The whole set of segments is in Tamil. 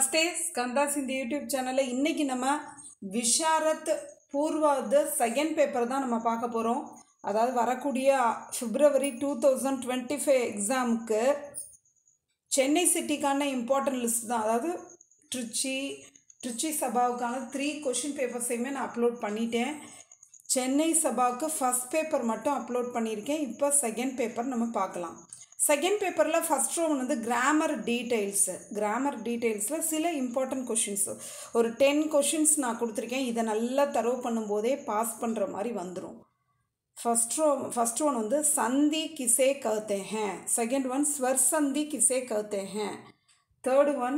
नमस्ते स्कंदा सिंधी यूट्यूब चैनल इनकी नम विशारत पूर्वाद सेकंड पेपर தான் நம்ம பார்க்க போறோம் அதாவது வரக்கூடிய பிப்ரவரி 2025 எக்ஸாம்க்கு சென்னை சிட்டிக்கான இம்பார்ட்டன்ட் லிஸ்ட் தான் அதாவது திருச்சி சபாவுக்கான 3 क्वेश्चन பேப்பர்ஸையுமே நான் அப்லோட் பண்ணிட்டேன் சென்னை சபாவுக்கு ஃபர்ஸ்ட் பேப்பர் மட்டும் அப்லோட் பண்ணியிருக்கேன் இப்போ செகண்ட் பேப்பர் நம்ம பார்க்கலாம் செகண்ட் பேப்பரில் ஃபஸ்ட் ரோ வந்து கிராமர் டீட்டெயில்ஸில் சில இம்பார்ட்டன்ட் கொஷின்ஸ் ஒரு 10 கொஷின்ஸ் நான் கொடுத்துருக்கேன் இதை நல்லா தரவு பண்ணும்போதே பாஸ் பண்ணுற மாதிரி வந்துடும் फर्स्ट वन வந்து संधि किसे कहते हैं सेकंड वन स्वर संधि किसे कहते हैं थर्ड वन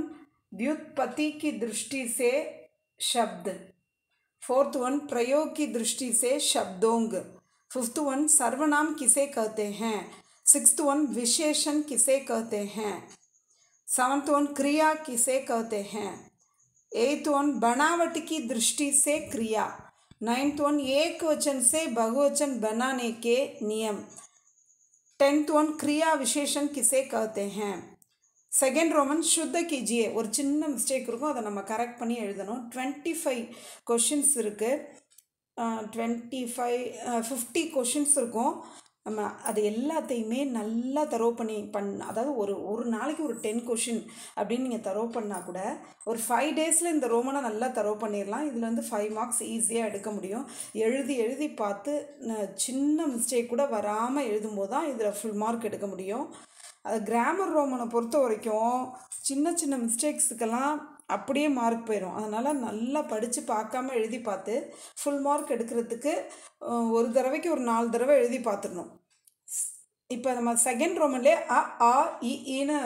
व्युत्पत्ति की दृष्टि से शब्द फोर्थ वन प्रयोग की दृष्टि से शब्दोंग फिफ्थ वन सर्वनाम किसे कहते हैं सिक्स्थ वन विशेषण किसे कहते हैं सेवंथ वन क्रिया किसे कहते हैं एट्थ वन बनावट की दृष्टि से क्रिया नाइन्थ वन एक वचन से बहुवचन बनाने के नियम टेंथ वन क्रिया विशेषण किसे कहते हैं सेकेंड रोमन शुद्ध कीजिए और चिन्ह मिस्टेक இருக்கும் அதை நம்ம கரெக்ட் பண்ணி எழுதணும் 25 क्वेश्चंस இருக்கு 50 क्वेश्चंस இருக்கும் நம்ம அது எல்லாத்தையுமே நல்லா தரவு பண்ணி அதாவது ஒரு நாளைக்கு ஒரு 10 क्वेश्चन அப்படின்னு நீங்கள் தரவு பண்ணால் கூட ஒரு 5 டேஸில் இந்த ரோமனை நல்லா தரவு பண்ணிடலாம் இதில் வந்து 5 மார்க்ஸ் ஈஸியாக எடுக்க முடியும் எழுதி பார்த்து சின்ன மிஸ்டேக் கூட வராமல் எழுதும்போது தான் இதில் ஃபுல் மார்க் எடுக்க முடியும் அது கிராமர் ரோமனை பொறுத்த வரைக்கும் சின்ன மிஸ்டேக்ஸுக்கெல்லாம் அப்படியே மார்க் போயிடும் அதனால் நல்லா படித்து பார்க்காம எழுதி பார்த்து ஃபுல் மார்க் எடுக்கிறதுக்கு ஒரு தடவைக்கு ஒரு 4 தடவை எழுதி பார்த்துடணும் இப்போ நம்ம செகண்ட் ரோமன்லேயே ஆ ஈன்னு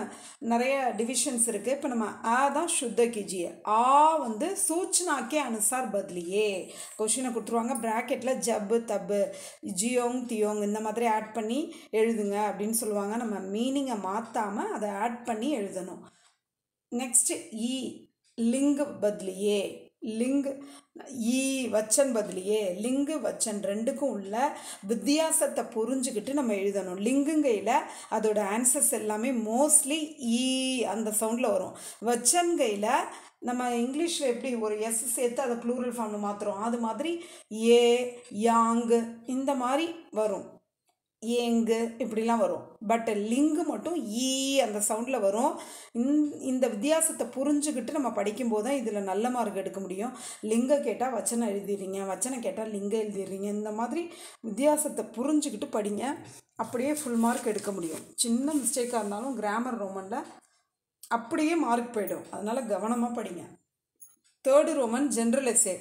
நிறைய டிவிஷன்ஸ் இருக்குது இப்போ நம்ம தான் शुद्ध कीजिए வந்து सूचना के अनुसार बदलिए क्वेश्चனை கொடுத்துருவாங்க ப்ராக்கெட்டில் ஜப் தப்பு ஜியோங் தியோங் இந்த மாதிரி ஆட் பண்ணி எழுதுங்க அப்படின்னு சொல்லுவாங்க நம்ம மீனிங்கை மாற்றாமல் அதை ஆட் பண்ணி எழுதணும் नेक्स्ट लिंग बदलिए लिंग वचन बदलिए लिंग वचन ரெண்டுக்கும் உள்ள வித்தியாசத்தை புரிஞ்சுக்கிட்டு நம்ம எழுதணும் லிங்குங்கையில் அதோட ஆன்சர்ஸ் எல்லாமே மோஸ்ட்லி அந்த சவுண்டில் வரும் வச்சன்கையில் நம்ம இங்கிலீஷில் எப்படி ஒரு எஸ் சேர்த்து அதை ப்ளூரல் ஃபார்மில் மாற்றுறோம் அது மாதிரி ஏ யாங் இந்த மாதிரி வரும் ஏங்கு இப்படிலாம் வரும் பட் லிங்கு மட்டும் அந்த சவுண்டில் வரும் இந்த வித்தியாசத்தை புரிஞ்சுக்கிட்டு நம்ம படிக்கும்போது தான் இதில் நல்ல மார்க் எடுக்க முடியும் லிங்கை கேட்டால் வச்சனம் எழுதிடுறீங்க வச்சனம் கேட்டால் லிங்கம் எழுதிடுறீங்க இந்த மாதிரி வித்தியாசத்தை புரிஞ்சுக்கிட்டு படிங்க அப்படியே ஃபுல் மார்க் எடுக்க முடியும் சின்ன மிஸ்டேக்காக இருந்தாலும் கிராமர் ரோமனில் அப்படியே மார்க் போயிடும் அதனால் கவனமாக படிங்க தேர்டு ரோமன் ஜென்ரல் எஸ்ஸே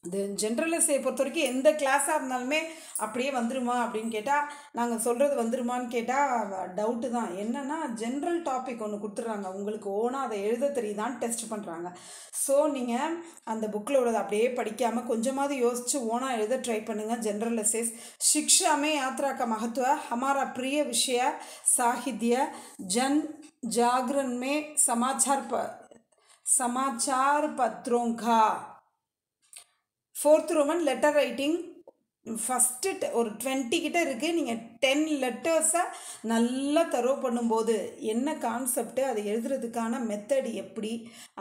இது ஜென்ரல் எஸ்ஸேயை பொறுத்த வரைக்கும் எந்த கிளாஸாக இருந்தாலுமே அப்படியே வந்துருமா அப்படின்னு கேட்டால் நாங்கள் சொல்கிறது வந்துருமான்னு கேட்டால் டவுட்டு தான் என்னென்னா ஜென்ரல் டாபிக் ஒன்று கொடுத்துட்றாங்க உங்களுக்கு ஓனாக அதை எழுத தெரியுதான்னு டெஸ்ட் பண்ணுறாங்க ஸோ நீங்கள் அந்த புக்கில் உள்ளதை அப்படியே படிக்காமல் கொஞ்சமாவது யோசித்து ஓனாக எழுத ட்ரை பண்ணுங்கள் जनरल एसेस शिक्षा में यात्रा का महत्व हमारा प्रिय विषय साहित्य जन जागरण में समाचार पत्रों का fourth Roman letter writing first ஒரு 20 கிட்ட இருக்குது நீங்கள் 10 லெட்டர்ஸை நல்லா தரவு பண்ணும்போது என்ன கான்செப்ட்டு அதை எழுதுறதுக்கான மெத்தட் எப்படி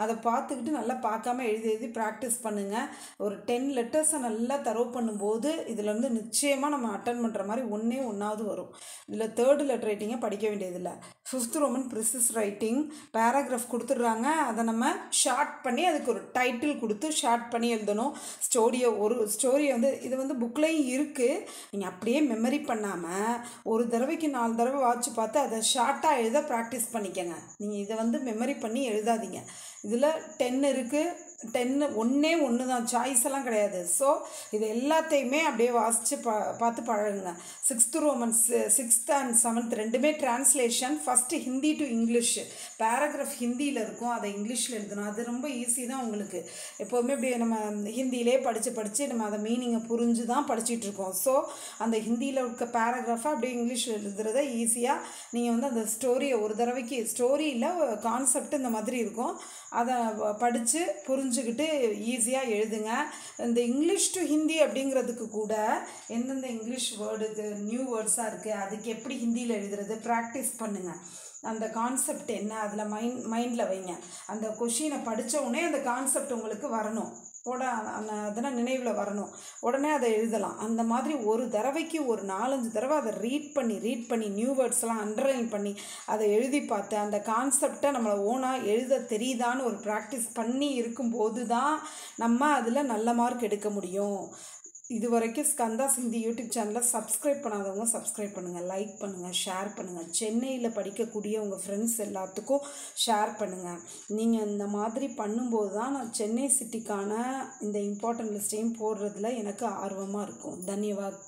அதை பார்த்துக்கிட்டு நல்லா பார்க்காம எழுதி ப்ராக்டிஸ் பண்ணுங்கள் ஒரு 10 லெட்டர்ஸை நல்லா தரவு பண்ணும்போது இதில் வந்து நிச்சயமாக நம்ம அட்டன் பண்ணுற மாதிரி ஒன்றாவது வரும் இதில் தேர்டு லெட்டர் ரைட்டிங்கை படிக்க வேண்டியதில்லை fifth Roman precis writing paragraph கொடுத்துட்றாங்க அதை நம்ம ஷார்ட் பண்ணி அதுக்கு ஒரு டைட்டில் கொடுத்து ஷார்ட் பண்ணி எழுதணும் ஸ்டோரியை வந்து இது வந்து புக்கில் இருக்குது நீங்கள் அப்படியே மெமரி பண்ணாமல் ஒரு தடவைக்கு 4 தடவை வாட்ச் பார்த்து அதை ஷார்ட்டாக எழுத ப்ராக்டிஸ் பண்ணிக்கங்க நீங்கள் இதை வந்து மெமரி பண்ணி எழுதாதீங்க இதில் 10 இருக்குது 10 ஒன்று தான் சாய்ஸ் எல்லாம் கிடையாது ஸோ இது எல்லாத்தையுமே அப்படியே வாசித்து பார்த்து பழகுங்க sixth Romans 6th and 7th ரெண்டுமே translation first Hindi to English paragraph ஹிந்தியில் இருக்கும் அதை இங்கிலீஷில் எழுதணும் அது ரொம்ப ஈஸி தான் உங்களுக்கு எப்போதுமே இப்படி நம்ம ஹிந்தியிலே படித்து நம்ம அதை மீனிங்கை புரிஞ்சு தான் படிச்சுட்ருக்கோம் ஸோ அந்த ஹிந்தியில் இருக்க பேராகிராஃபை அப்படியே இங்கிலீஷில் எழுதுறத ஈஸியாக நீங்கள் வந்து அந்த ஸ்டோரியை ஒரு தடவைக்கு ஸ்டோரியில் கான்செப்ட் இந்த மாதிரி இருக்கும் அதை படித்து புரிஞ்சுக்கிட்டு ஈஸியாக எழுதுங்க இந்த இங்கிலீஷ் டு ஹிந்தி அப்படிங்கிறதுக்கு கூட எந்தெந்த இங்கிலீஷ் வேர்டுக்கு நியூ வேர்ட்ஸாக இருக்குது அதுக்கு எப்படி ஹிந்தியில் எழுதுறது ப்ராக்டிஸ் பண்ணுங்கள் அந்த கான்செப்ட் என்ன அதில் மைண்டில் வைங்க. அந்த கொஷினை படித்த உடனே அந்த கான்செப்ட் உங்களுக்கு வரணும், அதெல்லாம் நினைவில் வரணும், உடனே அதை எழுதலாம். அந்த மாதிரி ஒரு தடவைக்கு ஒரு 4-5 தடவை அதை ரீட் பண்ணி நியூ வேர்ட்ஸ்லாம் அண்டர்லைன் பண்ணி அதை எழுதி பார்த்து அந்த கான்செப்டை நம்மளை ஓனாக எழுத தெரியுதான்னு ஒரு ப்ராக்டிஸ் பண்ணி இருக்கும்போது தான் நம்ம அதில் நல்ல மார்க் எடுக்க முடியும். இது வரைக்கும் ஸ்கந்தா சிந்தி யூடியூப் சேனலை சப்ஸ்கிரைப் பண்ணாதவங்க சப்ஸ்கிரைப் பண்ணுங்கள், லைக் பண்ணுங்கள், ஷேர் பண்ணுங்கள். சென்னையில் படிக்கக்கூடிய உங்கள் ஃப்ரெண்ட்ஸ் எல்லாத்துக்கும் ஷேர் பண்ணுங்கள். நீங்கள் இந்த மாதிரி பண்ணும்போது தான் நான் சென்னை சிட்டிக்கான இந்த இம்பார்ட்டன்ட் லிஸ்ட்டையும் போடுறதுல எனக்கு ஆர்வமாக இருக்கும். தன்யவாத்.